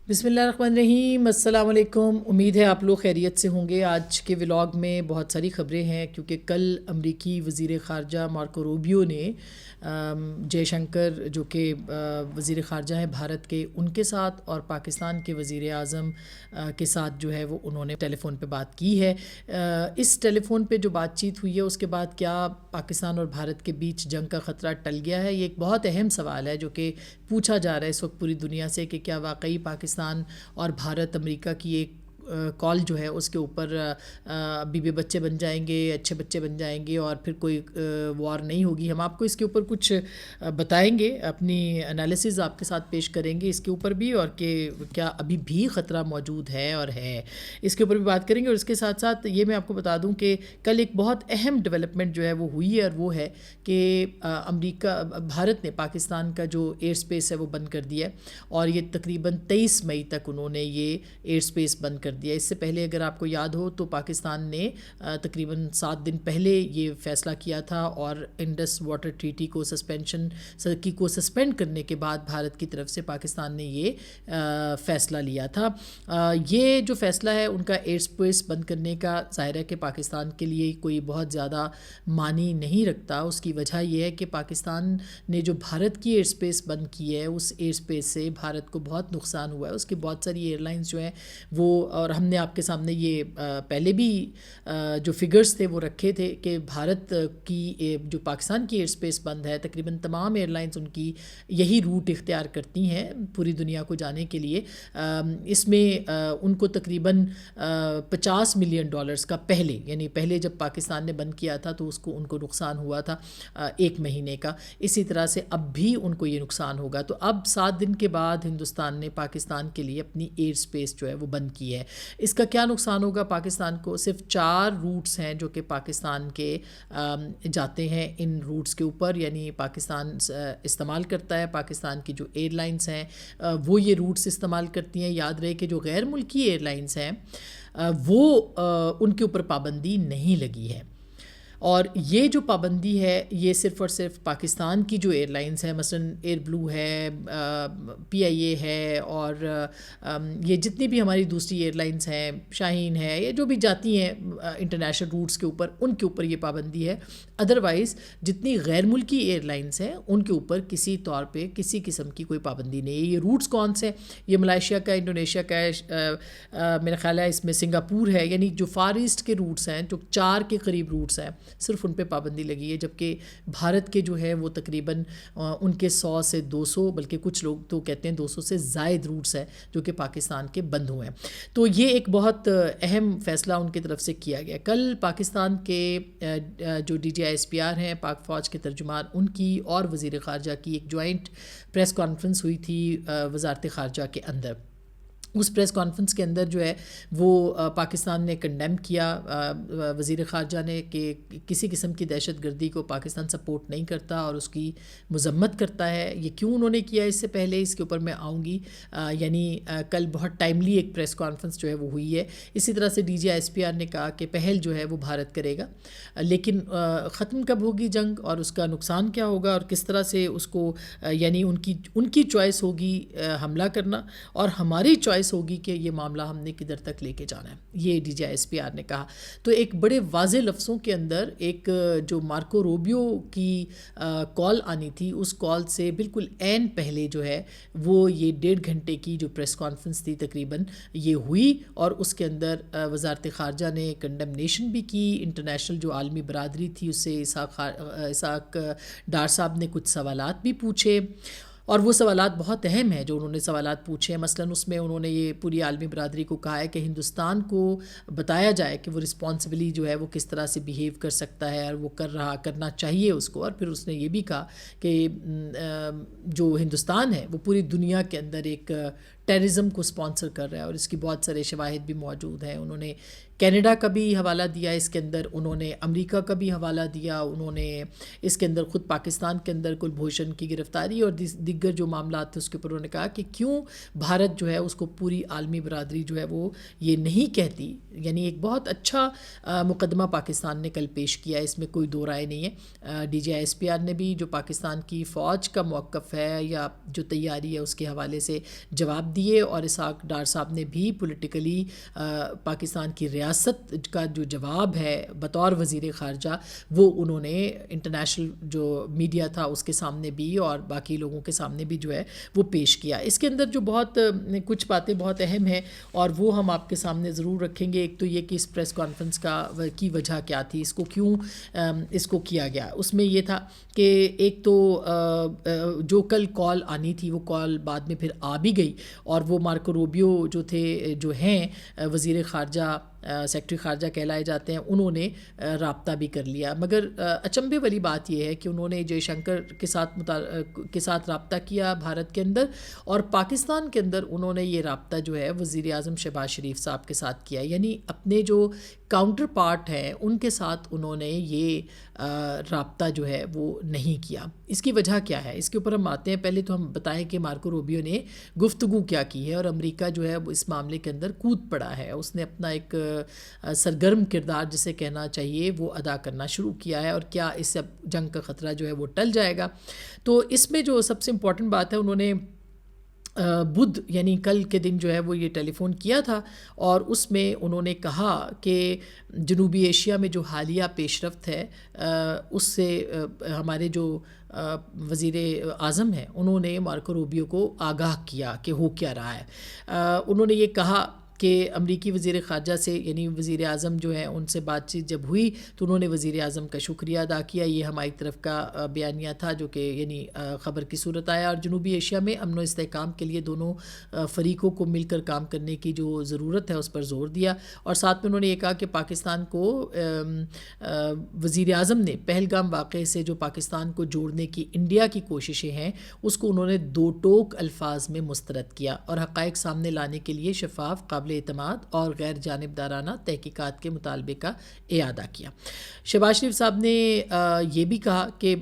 بسم اللہ الرحمن الرحیم، السلام علیکم۔ امید ہے آپ لوگ خیریت سے ہوں گے۔ آج کے ولاگ میں بہت ساری خبریں ہیں کیونکہ کل امریکی وزیر خارجہ مارکو روبیو نے جے شنکر جو کہ وزیر خارجہ ہیں بھارت کے، ان کے ساتھ اور پاکستان کے وزیر اعظم کے ساتھ جو ہے وہ انہوں نے ٹیلی فون پہ بات کی ہے۔ اس ٹیلی فون پہ جو بات چیت ہوئی ہے اس کے بعد کیا پاکستان اور بھارت کے بیچ جنگ کا خطرہ ٹل گیا ہے؟ یہ ایک بہت اہم سوال ہے جو کہ پوچھا جا رہا ہے اس وقت پوری دنیا سے کہ کیا واقعی پاکستان اور بھارت امریکہ کی ایک کال جو ہے اس کے اوپر ابھی بھی بچے بن جائیں گے، اچھے بچے بن جائیں گے اور پھر کوئی وار نہیں ہوگی۔ ہم آپ کو اس کے اوپر کچھ بتائیں گے، اپنی انالیسز آپ کے ساتھ پیش کریں گے اس کے اوپر بھی، اور کہ کیا ابھی بھی خطرہ موجود ہے اور ہے، اس کے اوپر بھی بات کریں گے۔ اور اس کے ساتھ ساتھ یہ میں آپ کو بتا دوں کہ کل ایک بہت اہم ڈیولپمنٹ جو ہے وہ ہوئی ہے، اور وہ ہے کہ بھارت نے پاکستان کا جو ایئر سپیس ہے وہ بند کر دیا ہے، اور یہ تقریباً 23 مئی تک انہوں نے یہ ایئر سپیس بند کر دیا۔ اس سے پہلے اگر آپ کو یاد ہو تو پاکستان نے تقریباً 7 دن پہلے یہ فیصلہ کیا تھا، اور انڈس واٹر ٹریٹی کو سسپینڈ کرنے کے بعد بھارت کی طرف سے پاکستان نے یہ فیصلہ لیا تھا۔ یہ جو فیصلہ ہے ان کا ایئر سپیس بند کرنے کا، ظاہر ہے کہ پاکستان کے لیے کوئی بہت زیادہ معنی نہیں رکھتا۔ اس کی وجہ یہ ہے کہ پاکستان نے جو بھارت کی ایئر سپیس بند کی ہے، اس ایئر سپیس سے بھارت کو بہت نقصان ہوا ہے۔ اس کی بہت ساری ایئر لائنز جو ہیں وہ، اور ہم نے آپ کے سامنے یہ پہلے بھی جو فگرز تھے وہ رکھے تھے کہ بھارت کی جو پاکستان کی ایئر سپیس بند ہے، تقریباً تمام ایئر لائنز ان کی یہی روٹ اختیار کرتی ہیں پوری دنیا کو جانے کے لیے۔ اس میں ان کو تقریباً $50 ملین کا پہلے جب پاکستان نے بند کیا تھا تو ان کو نقصان ہوا تھا 1 مہینے کا۔ اسی طرح سے اب بھی ان کو یہ نقصان ہوگا۔ تو اب 7 دن کے بعد ہندوستان نے پاکستان کے لیے اپنی ایئر سپیس جو ہے وہ بند کی ہے۔ اس کا کیا نقصان ہوگا پاکستان کو؟ صرف 4 روٹس ہیں جو کہ پاکستان کے جاتے ہیں ان روٹس کے اوپر، یعنی پاکستان استعمال کرتا ہے، پاکستان کی جو ایئر لائنز ہیں وہ یہ روٹس استعمال کرتی ہیں۔ یاد رہے کہ جو غیر ملکی ایئر لائنز ہیں وہ ان کے اوپر پابندی نہیں لگی ہے، اور یہ جو پابندی ہے یہ صرف اور صرف پاکستان کی جو ایئر لائنز ہیں، مثلا ایئر بلو ہے، PIA ہے، اور یہ جتنی بھی ہماری دوسری ایئر لائنز ہیں، شاہین ہے، یہ جو بھی جاتی ہیں انٹرنیشنل روٹس کے اوپر، ان کے اوپر یہ پابندی ہے۔ ادروائز جتنی غیر ملکی ایئر لائنز ہیں ان کے اوپر کسی طور پہ کسی قسم کی کوئی پابندی نہیں ہے۔ یہ روٹس کون سے؟ یہ ملائیشیا کا، انڈونیشیا کا ہے، میرا خیال ہے اس میں سنگاپور ہے، یعنی جو فار ایسٹ کے روٹس ہیں، جو 4 کے قریب روٹس ہیں، صرف ان پہ پابندی لگی ہے، جبکہ بھارت کے جو ہے وہ تقریباً ان کے 100 سے 200، بلکہ کچھ لوگ تو کہتے ہیں 200 سے زائد روٹس ہیں جو کہ پاکستان کے بند ہوئے ہیں۔ تو یہ ایک بہت اہم فیصلہ ان کی طرف سے کیا گیا۔ کل پاکستان کے جو DGI SPR ہیں، پاک فوج کے ترجمان، ان کی اور وزیر خارجہ کی ایک جوائنٹ پریس کانفرنس ہوئی تھی وزارت خارجہ کے اندر۔ اس پریس کانفرنس کے اندر جو ہے وہ پاکستان نے کنڈیم کیا، وزیر خارجہ نے، کہ کسی قسم کی دہشت گردی کو پاکستان سپورٹ نہیں کرتا اور اس کی مذمت کرتا ہے۔ یہ کیوں انہوں نے کیا اس سے پہلے، اس کے اوپر میں آؤں گی۔ یعنی کل بہت ٹائملی ایک پریس کانفرنس جو ہے وہ ہوئی ہے۔ اسی طرح سے DGI SPR نے کہا کہ پہل جو ہے وہ بھارت کرے گا، لیکن ختم کب ہوگی جنگ اور اس کا نقصان کیا ہوگا اور کس طرح سے اس کو، یعنی ان کی چوائس ہوگی حملہ کرنا، اور ہماری چوائس ہوگی کہ یہ معاملہ ہم نے کدھر تک لے کے جانا ہے، یہ DGI SPR نے کہا۔ تو ایک بڑے واضح لفظوں کے اندر ایک جو مارکو روبیو کی کال آنی تھی، اس کال سے بالکل عین پہلے جو ہے وہ یہ 1.5 گھنٹے کی جو پریس کانفرنس تھی تقریباً یہ ہوئی، اور اس کے اندر وزارت خارجہ نے کنڈمنیشن بھی کی۔ انٹرنیشنل جو عالمی برادری تھی اس سے اسحاق ڈار صاحب نے کچھ سوالات بھی پوچھے، اور وہ سوالات بہت اہم ہیں جو انہوں نے سوالات پوچھے ہیں۔ مثلاً اس میں انہوں نے یہ پوری عالمی برادری کو کہا ہے کہ ہندوستان کو بتایا جائے کہ وہ رسپانسبلی جو ہے وہ کس طرح سے بیہیو کر سکتا ہے، اور وہ کرنا چاہیے اس کو۔ اور پھر اس نے یہ بھی کہا کہ جو ہندوستان ہے وہ پوری دنیا کے اندر ایک ٹیررزم کو سپانسر کر رہا ہے، اور اس کی بہت سارے شواہد بھی موجود ہیں۔ انہوں نے کینیڈا کا بھی حوالہ دیا اس کے اندر، انہوں نے امریکہ کا بھی حوالہ دیا، انہوں نے اس کے اندر خود پاکستان کے اندر کلبھوشن کی گرفتاری اور دیگر جو معاملات تھے اس کے اوپر انہوں نے کہا کہ کیوں بھارت جو ہے اس کو پوری عالمی برادری جو ہے وہ یہ نہیں کہتی۔ یعنی ایک بہت اچھا مقدمہ پاکستان نے کل پیش کیا، اس میں کوئی دو رائے نہیں ہے۔ DGI SPR نے بھی جو پاکستان کی فوج کا موقف ہے یا جو تیاری ہے اس کے حوالے سے جواب جواب دیے، اور اسحاق ڈار صاحب نے بھی پولیٹیکلی پاکستان کی ریاست کا جو جواب ہے بطور وزیر خارجہ وہ انہوں نے انٹرنیشنل جو میڈیا تھا اس کے سامنے بھی اور باقی لوگوں کے سامنے بھی جو ہے وہ پیش کیا۔ اس کے اندر جو بہت کچھ باتیں بہت اہم ہیں اور وہ ہم آپ کے سامنے ضرور رکھیں گے۔ ایک تو یہ کہ اس پریس کانفرنس کی وجہ کیا تھی، اس کو کیوں اس کو کیا گیا، اس میں یہ تھا کہ ایک تو جو کل کال آنی تھی وہ کال بعد میں پھر آ بھی گئی، اور وہ مارکو روبیو جو ہیں وزیر خارجہ سیکٹری خارجہ کہلائے جاتے ہیں، انہوں نے رابطہ بھی کر لیا، مگر اچنبھے والی بات یہ ہے کہ انہوں نے جے شنکر کے ساتھ رابطہ کیا بھارت کے اندر، اور پاکستان کے اندر انہوں نے یہ رابطہ جو ہے وزیر اعظم شہباز شریف صاحب کے ساتھ کیا، یعنی اپنے جو کاؤنٹر پارٹ ہیں ان کے ساتھ انہوں نے یہ رابطہ جو ہے وہ نہیں کیا۔ اس کی وجہ کیا ہے، اس کے اوپر ہم آتے ہیں۔ پہلے تو ہم بتائیں کہ مارکو روبیو نے گفتگو کیا کی ہے، اور امریکہ جو ہے وہ اس معاملے کے اندر کود پڑا ہے، اس نے اپنا ایک سرگرم کردار جسے کہنا چاہیے وہ ادا کرنا شروع کیا ہے، اور کیا اس سے جنگ کا خطرہ جو ہے وہ ٹل جائے گا۔ تو اس میں جو سب سے امپورٹنٹ بات ہے، انہوں نے بدھ یعنی کل کے دن جو ہے وہ یہ ٹیلی فون کیا تھا، اور اس میں انہوں نے کہا کہ جنوبی ایشیا میں جو حالیہ پیش رفت ہے اس سے ہمارے جو وزیر اعظم ہیں انہوں نے مارکو روبیو کو آگاہ کیا کہ ہو کیا رہا ہے۔ انہوں نے یہ کہا کہ امریکی وزیر خارجہ سے یعنی وزیر اعظم جو ہیں ان سے بات چیت جب ہوئی تو انہوں نے وزیر اعظم کا شکریہ ادا کیا، یہ ہماری طرف کا بیانیہ تھا جو کہ یعنی خبر کی صورت آیا، اور جنوبی ایشیا میں امن و استحکام کے لیے دونوں فریقوں کو مل کر کام کرنے کی جو ضرورت ہے اس پر زور دیا، اور ساتھ میں انہوں نے یہ کہا کہ پاکستان کو وزیر اعظم نے پہلگام واقعے سے جو پاکستان کو جوڑنے کی انڈیا کی کوششیں ہیں اس کو انہوں نے دو ٹوک الفاظ میں مسترد کیا، اور حقائق سامنے لانے کے لیے شفاف، قابل اعتماد اور غیر جانبدارانہ تحقیقات کے مطالبے کا اعادہ کیا۔ شہباز شریف صاحب نے یہ بھی کہا کہ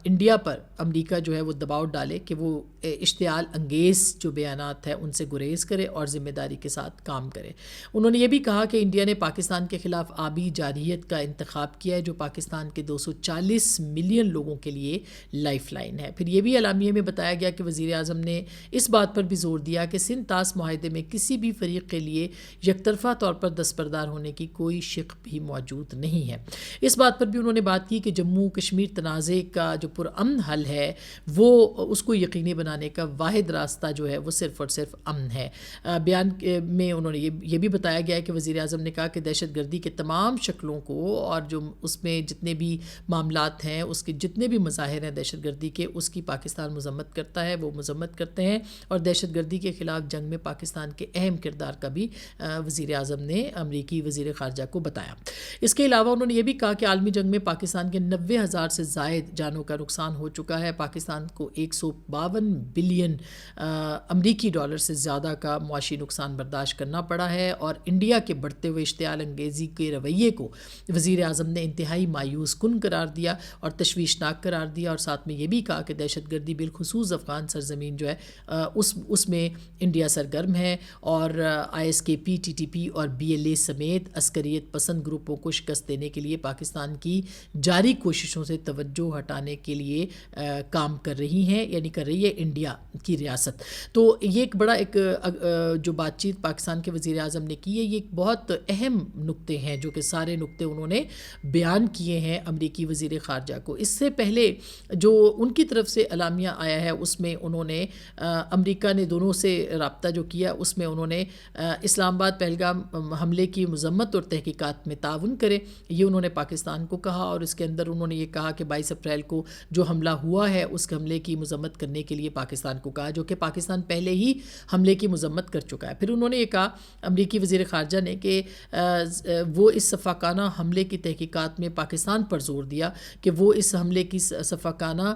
انڈیا پر امریکہ جو ہے وہ دباؤ ڈالے کہ وہ اشتعال انگیز جو بیانات ہیں ان سے گریز کرے اور ذمہ داری کے ساتھ کام کرے۔ انہوں نے یہ بھی کہا کہ انڈیا نے پاکستان کے خلاف آبی جارحیت کا انتخاب کیا ہے جو پاکستان کے 240 ملین لوگوں کے لیے لائف لائن ہے۔ پھر یہ بھی اعلامیے میں بتایا گیا کہ وزیر اعظم نے اس بات پر بھی زور دیا کہ سندھ طاس معاہدے میں کسی بھی فریق کے لیے یک طرفہ طور پر دستبردار ہونے کی کوئی شق بھی موجود نہیں ہے۔ اس بات پر بھی انہوں نے بات کی کہ جموں کشمیر تنازع کا جو پرامن حل ہے وہ اس کو یقینی بنانے کا واحد راستہ جو ہے وہ صرف اور صرف امن ہے۔ بیان میں انہوں نے یہ بھی بتایا گیا ہے کہ وزیر اعظم نے کہا کہ دہشت گردی کے تمام شکلوں کو اور جو اس میں جتنے بھی معاملات ہیں اس کے جتنے بھی مظاہر ہیں دہشت گردی کے اس کی پاکستان مذمت کرتا ہے، وہ مذمت کرتے ہیں، اور دہشت گردی کے خلاف جنگ میں پاکستان کے اہم کردار کا بھی وزیر اعظم نے امریکی وزیر خارجہ کو بتایا۔ اس کے علاوہ انہوں نے یہ بھی کہا کہ عالمی جنگ میں پاکستان کے 90,000 سے زائد جانوں کا نقصان ہو چکا ہے، پاکستان کو 152 بلین امریکی ڈالر سے زیادہ کا معاشی نقصان برداشت کرنا پڑا ہے، اور انڈیا کے بڑھتے ہوئے اشتعال انگیزی کے رویے کو وزیر اعظم نے انتہائی مایوس کن قرار دیا اور تشویشناک قرار دیا، اور ساتھ میں یہ بھی کہا کہ دہشت گردی بالخصوص افغان سرزمین جو ہے اس میں انڈیا سرگرم ہے، اور ISKP TTP اور BLA سمیت عسکریت پسند گروپوں کو شکست دینے کے لیے پاکستان کی جاری کوششوں سے توجہ ہٹانے کے لیے کام کر رہی ہے انڈیا کی ریاست۔ تو یہ ایک بڑا جو بات چیت پاکستان کے وزیر اعظم نے کی ہے، یہ ایک بہت اہم نقطے ہیں جو کہ سارے نقطے انہوں نے بیان کیے ہیں امریکی وزیر خارجہ کو۔ اس سے پہلے جو ان کی طرف سے اعلامیہ آیا ہے اس میں انہوں نے امریکہ نے دونوں سے رابطہ جو کیا اس میں انہوں نے اسلام آباد پہلگام حملے کی مذمت اور تحقیقات میں تعاون کرے، یہ انہوں نے پاکستان کو کہا، اور اس کے اندر انہوں نے یہ کہا کہ 22 اپریل کو جو حملہ ہوا ہے اس حملے کی مذمت کرنے کے لیے پاکستان کو کہا، جو کہ پاکستان پہلے ہی حملے کی مذمت کر چکا ہے۔ پھر انہوں نے یہ کہا امریکی وزیر خارجہ نے کہ وہ اس صفاقانہ حملے کی تحقیقات میں پاکستان پر زور دیا کہ وہ اس حملے کی صفاقانہ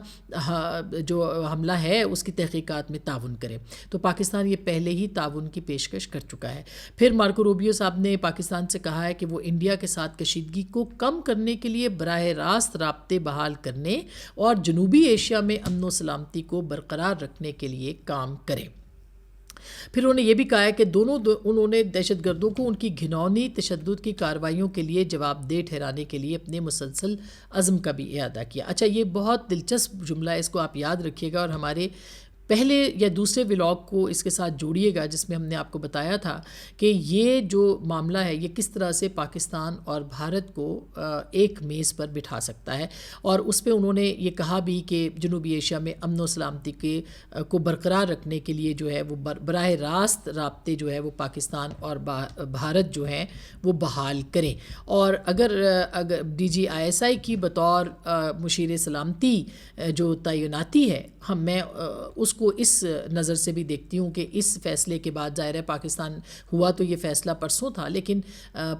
جو حملہ ہے اس کی تحقیقات میں تعاون کرے، تو پاکستان یہ پہلے ہی تعاون کی پیشکش کر چکا ہے۔ پھر مارکو روبیو صاحب نے پاکستان سے کہا ہے کہ وہ انڈیا کے ساتھ کشیدگی کو کم کرنے کے لیے براہ راست رابطے بحال کرنے اور جنوبی ایشیا میں امن و سلامتی کو برقرار رکھنے کے لیے کام کرے۔ پھر انہوں نے یہ بھی کہا ہے کہ انہوں نے دہشت گردوں کو ان کی گھناؤنی تشدد کی کارروائیوں کے لیے جواب دہ ٹھہرانے کے لیے اپنے مسلسل عزم کا بھی اعادہ کیا۔ اچھا، یہ بہت دلچسپ جملہ ہے، اس کو آپ یاد رکھیے گا، اور ہمارے پہلے یا دوسرے ولاگ کو اس کے ساتھ جوڑیے گا جس میں ہم نے آپ کو بتایا تھا کہ یہ جو معاملہ ہے یہ کس طرح سے پاکستان اور بھارت کو ایک میز پر بٹھا سکتا ہے، اور اس پہ انہوں نے یہ کہا بھی کہ جنوبی ایشیا میں امن و سلامتی کو برقرار رکھنے کے لیے جو ہے وہ براہ راست رابطے جو ہے وہ پاکستان اور بھارت جو ہیں وہ بحال کریں، اور اگر DGISI کی بطور مشیر سلامتی جو تعیناتی ہے، میں اس کو اس نظر سے بھی دیکھتی ہوں کہ اس فیصلے کے بعد ظاہر ہے پاکستان ہوا تو یہ فیصلہ پرسوں تھا، لیکن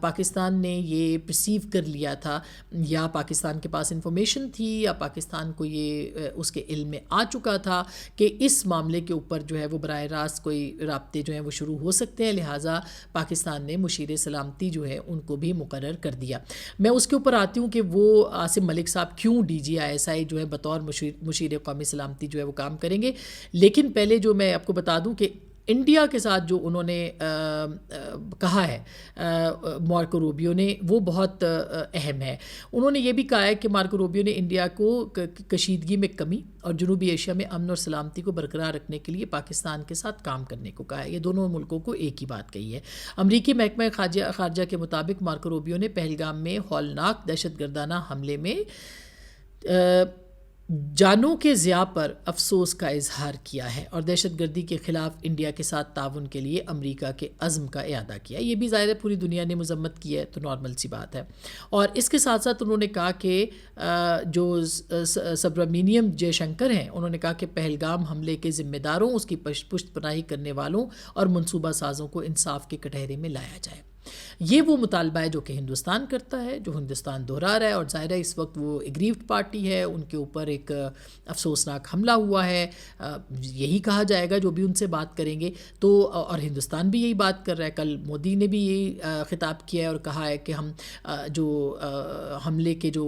پاکستان نے یہ پرسیو کر لیا تھا، یا پاکستان کے پاس انفارمیشن تھی یا پاکستان کو یہ اس کے علم میں آ چکا تھا کہ اس معاملے کے اوپر جو ہے وہ براہ راست کوئی رابطے جو ہیں وہ شروع ہو سکتے ہیں، لہٰذا پاکستان نے مشیر سلامتی جو ہے ان کو بھی مقرر کر دیا۔ میں اس کے اوپر آتی ہوں کہ وہ عاصم ملک صاحب کیوں DGISI جو ہے بطور مشیر قومی سلامتی جو ہے وہ کام کریں گے، لیکن پہلے جو میں آپ کو بتا دوں کہ انڈیا کے ساتھ جو انہوں نے کہا ہے مارکو روبیو نے وہ بہت اہم ہے۔ انہوں نے یہ بھی کہا ہے کہ مارکو روبیو نے انڈیا کو کشیدگی میں کمی اور جنوبی ایشیا میں امن اور سلامتی کو برقرار رکھنے کے لیے پاکستان کے ساتھ کام کرنے کو کہا ہے۔ یہ دونوں ملکوں کو ایک ہی بات کہی ہے۔ امریکی محکمہ خارجہ کے مطابق مارکو روبیو نے پہلگام میں ہولناک دہشت گردانہ حملے میں جانوں کے ضیاع پر افسوس کا اظہار کیا ہے اور دہشت گردی کے خلاف انڈیا کے ساتھ تعاون کے لیے امریکہ کے عزم کا اعادہ کیا۔ یہ بھی ظاہر ہے پوری دنیا نے مذمت کی ہے تو نارمل سی بات ہے، اور اس کے ساتھ ساتھ انہوں نے کہا کہ جو سبرامینیم جے شنکر ہیں، انہوں نے کہا کہ پہلگام حملے کے ذمہ داروں، اس کی پشت پناہی کرنے والوں اور منصوبہ سازوں کو انصاف کے کٹہرے میں لایا جائے۔ یہ وہ مطالبہ ہے جو کہ ہندوستان کرتا ہے، جو ہندوستان دہرا رہا ہے، اور ظاہر ہے اس وقت وہ ایگریوڈ پارٹی ہے، ان کے اوپر ایک افسوسناک حملہ ہوا ہے، یہی کہا جائے گا جو بھی ان سے بات کریں گے تو، اور ہندوستان بھی یہی بات کر رہا ہے۔ کل مودی نے بھی یہی خطاب کیا ہے اور کہا ہے کہ ہم جو حملے کے جو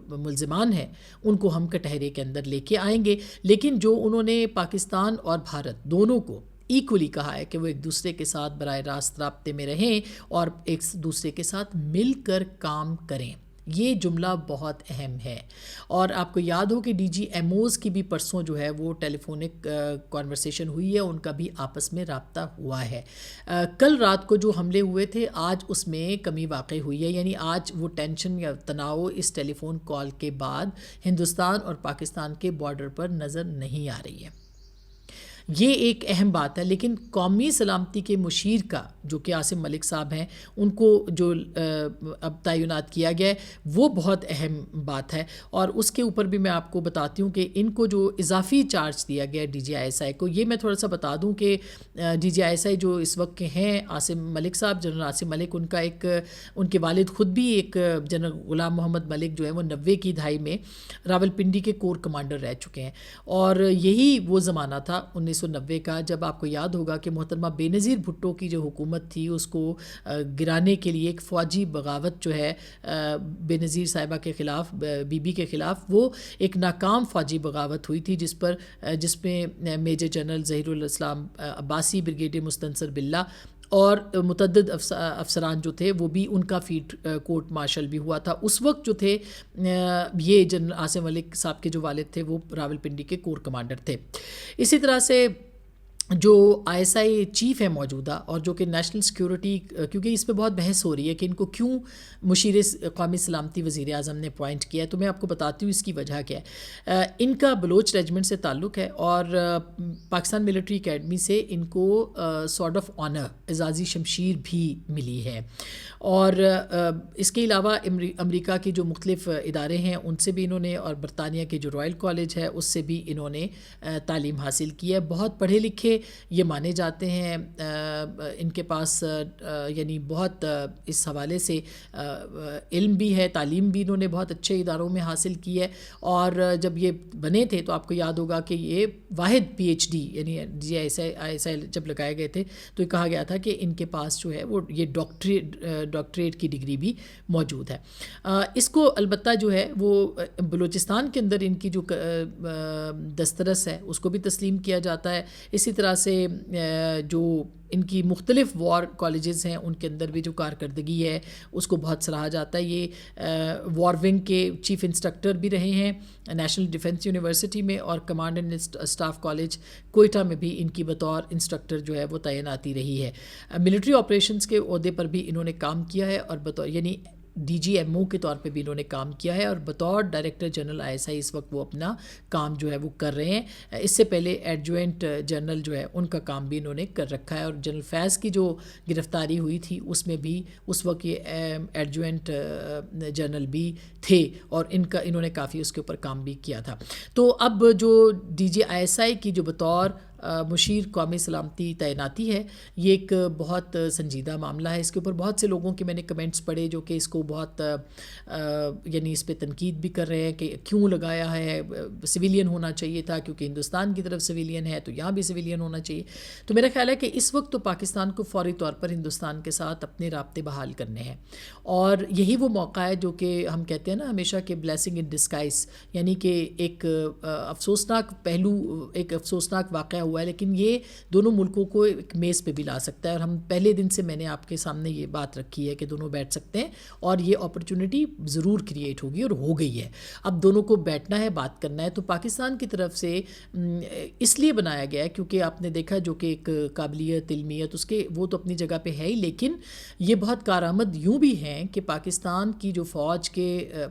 ملزمان ہیں ان کو ہم کٹہرے کے اندر لے کے آئیں گے، لیکن جو انہوں نے پاکستان اور بھارت دونوں کو ایکولی کہا ہے کہ وہ ایک دوسرے کے ساتھ براہ راست رابطے میں رہیں اور ایک دوسرے کے ساتھ مل کر کام کریں، یہ جملہ بہت اہم ہے۔ اور آپ کو یاد ہو کہ DGMOs کی بھی پرسوں جو ہے وہ ٹیلی فونک کانورسیشن ہوئی ہے، ان کا بھی آپس میں رابطہ ہوا ہے۔ کل رات کو جو حملے ہوئے تھے آج اس میں کمی واقع ہوئی ہے، یعنی آج وہ ٹینشن یا تناؤ اس ٹیلی فون کال کے بعد ہندوستان اور پاکستان کے بارڈر پر نظر نہیں آ رہی ہے۔ یہ ایک اہم بات ہے، لیکن قومی سلامتی کے مشیر کا جو کہ عاصم ملک صاحب ہیں، ان کو جو اب تعینات کیا گیا ہے وہ بہت اہم بات ہے، اور اس کے اوپر بھی میں آپ کو بتاتی ہوں کہ ان کو جو اضافی چارج دیا گیا ہے DGISI کو، یہ میں تھوڑا سا بتا دوں کہ DGISI جو اس وقت کے ہیں عاصم ملک صاحب، جنرل عاصم ملک، ان کا ایک ان کے والد خود بھی ایک جنرل غلام محمد ملک جو ہے وہ 90 کی دہائی میں راولپنڈی کے کور کمانڈر رہ چکے ہیں، اور یہی وہ زمانہ تھا 1990 کا جب آپ کو یاد ہوگا کہ محترمہ بے نظیر بھٹو کی جو حکومت تھی اس کو گرانے کے لیے ایک فوجی بغاوت جو ہے بے نظیر صاحبہ کے خلاف، بی بی کے خلاف، وہ ایک ناکام فوجی بغاوت ہوئی تھی جس میں میجر جنرل ظہیر الاسلام عباسی، بریگیڈیئر مستنصر باللہ اور متعدد افسران جو تھے وہ بھی، ان کا فیلڈ کورٹ مارشل بھی ہوا تھا۔ اس وقت جو تھے یہ جنرل عاصم ملک صاحب کے جو والد تھے وہ راولپنڈی کے کور کمانڈر تھے۔ اسی طرح سے جو ISI چیف ہے موجودہ، اور جو کہ نیشنل سیکیورٹی، کیونکہ اس پہ بہت بحث ہو رہی ہے کہ ان کو کیوں مشیر قومی سلامتی وزیر اعظم نے اپوائنٹ کیا ہے، تو میں آپ کو بتاتی ہوں اس کی وجہ کیا ہے۔ ان کا بلوچ ریجمنٹ سے تعلق ہے، اور پاکستان ملٹری اکیڈمی سے ان کو سارڈ آف آنر، اعزازی شمشیر بھی ملی ہے، اور اس کے علاوہ امریکہ کے جو مختلف ادارے ہیں ان سے بھی انہوں نے، اور برطانیہ کے جو رائل کالج ہے اس سے بھی انہوں نے تعلیم حاصل کی ہے۔ بہت پڑھے لکھے یہ مانے جاتے ہیں، ان کے پاس یعنی بہت اس حوالے سے علم بھی ہے، تعلیم بھی انہوں نے بہت اچھے اداروں میں حاصل کی ہے، اور جب یہ بنے تھے تو آپ کو یاد ہوگا کہ یہ واحد PhD یعنی DGISI جب لگائے گئے تھے تو یہ کہا گیا تھا کہ ان کے پاس جو ہے وہ یہ ڈاکٹریٹ کی ڈگری بھی موجود ہے۔ اس کو البتہ جو ہے وہ بلوچستان کے اندر ان کی جو دسترس ہے اس کو بھی تسلیم کیا جاتا ہے۔ اسی طرح طرح سے جو ان کی مختلف وار کالجز ہیں ان کے اندر بھی جو کارکردگی ہے اس کو بہت سراہا جاتا ہے. یہ وار ونگ کے چیف انسٹرکٹر بھی رہے ہیں نیشنل ڈیفنس یونیورسٹی میں, اور command and staff college Quetta میں بھی ان کی بطور انسٹرکٹر جو ہے وہ تعیناتی رہی ہے. ملٹری آپریشنز کے عہدے پر بھی انہوں نے کام کیا ہے, اور بطور یعنی ڈی جی ایم او کے طور پہ بھی انہوں نے کام کیا ہے, اور بطور director general I S I اس وقت وہ اپنا کام جو ہے وہ کر رہے ہیں. اس سے پہلے ایڈجوائنٹ جنرل جو ہے ان کا کام بھی انہوں نے کر رکھا ہے, اور جنرل فیض کی جو گرفتاری ہوئی تھی اس میں بھی اس وقت یہ ایڈجوائنٹ جنرل بھی تھے, اور انہوں نے کافی اس کے اوپر کام بھی کیا تھا. تو اب جو ڈی جی آئی ایس آئی کی جو بطور مشیر قومی سلامتی تعیناتی ہے, یہ ایک بہت سنجیدہ معاملہ ہے. اس کے اوپر بہت سے لوگوں کے میں نے کمنٹس پڑھے جو کہ اس کو بہت یعنی اس پہ تنقید بھی کر رہے ہیں کہ کیوں لگایا ہے, سویلین ہونا چاہیے تھا کیونکہ ہندوستان کی طرف سویلین ہے تو یہاں بھی سویلین ہونا چاہیے. تو میرا خیال ہے کہ اس وقت تو پاکستان کو فوری طور پر ہندوستان کے ساتھ اپنے رابطے بحال کرنے ہیں, اور یہی وہ موقع ہے جو کہ ہم کہتے ہیں نا ہمیشہ کہ بلیسنگ ان ڈسکائز, یعنی کہ ایک افسوسناک پہلو, ایک افسوسناک واقعہ ہوا ہے لیکن یہ دونوں ملکوں کو ایک میز پہ بھی لا سکتا ہے. اور ہم پہلے دن سے میں نے آپ کے سامنے یہ بات رکھی ہے کہ دونوں بیٹھ سکتے ہیں, اور یہ اپرچونٹی ضرور کریٹ ہوگی اور ہو گئی ہے. اب دونوں کو بیٹھنا ہے, بات کرنا ہے. تو پاکستان کی طرف سے اس لیے بنایا گیا ہے کیونکہ آپ نے دیکھا جو کہ ایک قابلیت علمیت اس کے وہ تو اپنی جگہ پہ ہے ہی, لیکن یہ بہت کارآمد یوں بھی ہیں کہ پاکستان کی جو فوج کے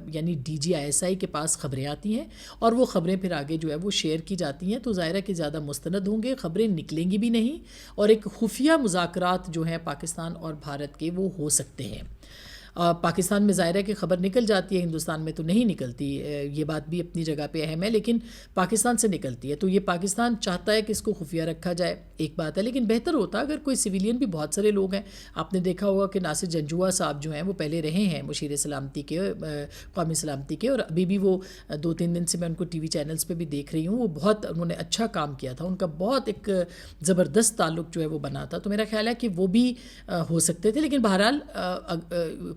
یعنی ڈی جی آئی ایس آئی کے پاس خبریں آتی ہیں, اور وہ خبریں پھر آگے جو ہے وہ شیئر کی جاتی ہیں. تو ظاہر ہے کہ زیادہ مستند ہوں گے, خبریں نکلیں گی بھی نہیں, اور ایک خفیہ مذاکرات جو ہیں پاکستان اور بھارت کے وہ ہو سکتے ہیں. پاکستان میں ظاہر ہے کہ خبر نکل جاتی ہے, ہندوستان میں تو نہیں نکلتی, یہ بات بھی اپنی جگہ پہ اہم ہے, لیکن پاکستان سے نکلتی ہے. تو یہ پاکستان چاہتا ہے کہ اس کو خفیہ رکھا جائے, ایک بات ہے, لیکن بہتر ہوتا اگر کوئی سویلین بھی بہت سارے لوگ ہیں. آپ نے دیکھا ہوگا کہ ناصر جنجوعہ صاحب جو ہیں وہ پہلے رہے ہیں مشیر سلامتی کے, قومی سلامتی کے, اور ابھی بھی وہ 2-3 دن سے میں ان کو ٹی وی چینلز پہ بھی دیکھ رہی ہوں, وہ بہت انہوں نے اچھا کام کیا تھا, ان کا بہت ایک زبردست تعلق جو ہے وہ بنا تھا. تو میرا خیال ہے کہ وہ بھی ہو سکتے تھے, لیکن بہرحال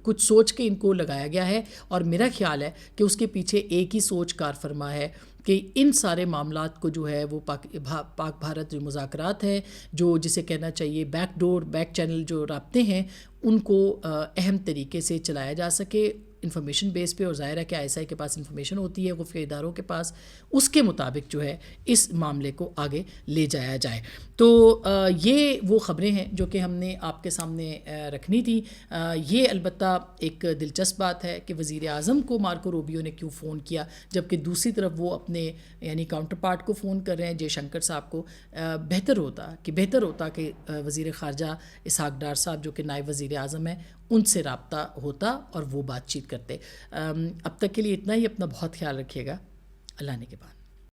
کچھ سوچ کے ان کو لگایا گیا ہے, اور میرا خیال ہے کہ اس کے پیچھے ایک ہی سوچ کار فرما ہے کہ ان سارے معاملات کو جو ہے وہ پاک بھارت جو مذاکرات ہیں, جو جسے کہنا چاہیے بیک ڈور بیک چینل جو رابطے ہیں, ان کو اہم طریقے سے چلایا جا سکے انفارمیشن بیس پہ. اور ظاہر ہے کہ آئی ایس آئی کے پاس انفارمیشن ہوتی ہے, خفیہ اداروں کے پاس, اس کے مطابق جو ہے اس معاملے کو آگے لے جایا جائے. تو یہ وہ خبریں ہیں جو کہ ہم نے آپ کے سامنے رکھنی تھی. یہ البتہ ایک دلچسپ بات ہے کہ وزیر اعظم کو مارکو روبیو نے کیوں فون کیا, جبکہ دوسری طرف وہ اپنے یعنی کاؤنٹر پارٹ کو فون کر رہے ہیں جے شنکر صاحب کو. بہتر ہوتا کہ وزیر خارجہ اسحاق ڈار صاحب جو کہ نائب وزیر اعظم ہیں ان سے رابطہ ہوتا اور وہ بات چیت کرتے. اب تک کے لیے اتنا ہی. اپنا بہت خیال رکھیے گا. اللہ نے کے بعد.